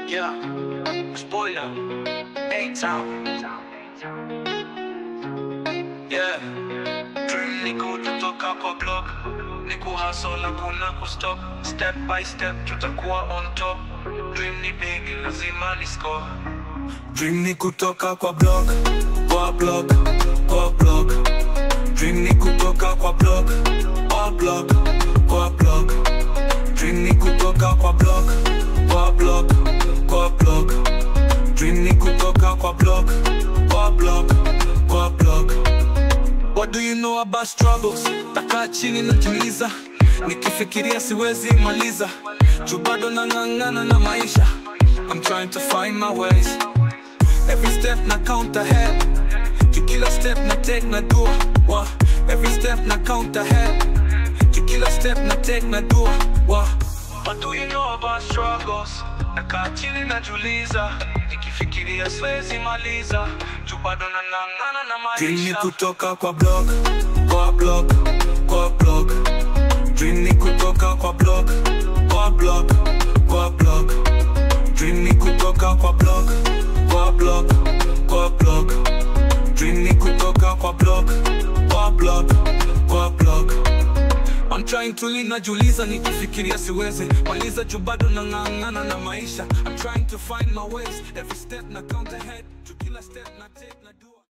Yeah, spoiler, A-Town. Yeah, dream ni kutoka kwa block, ni kuhustle hakuna kustop. Step by step tutakuwa on top. Dream ni big, lazima ni score. Dream ni kutoka kwa block, kwa block, kwa block. Dream ni kutoka kwa block, kwa block, kwa block. Dream ni kutoka kwa block, kwa block, kwa block. Dream ni kutoka kwa block, kwa block, kwa block. What do you know about struggles? Takaa chini najiuliza, nikifikiria siwezi maliza. Juu bado nang'ang'ana na maisha. I'm trying to find my ways. Every step na count ahead. Juu kila step na take na dua. Every step na count ahead. Juu kila step na take na dua. What do you know about struggles? Nakaa chini najiuliza, nikifikiria siwezi maliza. Juu bado nang'ang'ana na maisha. Dream ni kutoka kwa block, kwa block, kwa block. Dream ni kutoka kwa block, kwa block, kwa block. Dream ni kutoka kwa block, kwa block, kwa block. Dream ni kutoka kwa block, kwa block, kwa block. I'm trying to lean najiuliza, nikifikiria siwezi maliza. Juu bado nang'ang'ana na maisha. I'm trying to find my ways. Every step na count ahead. Juu kila step na take na do.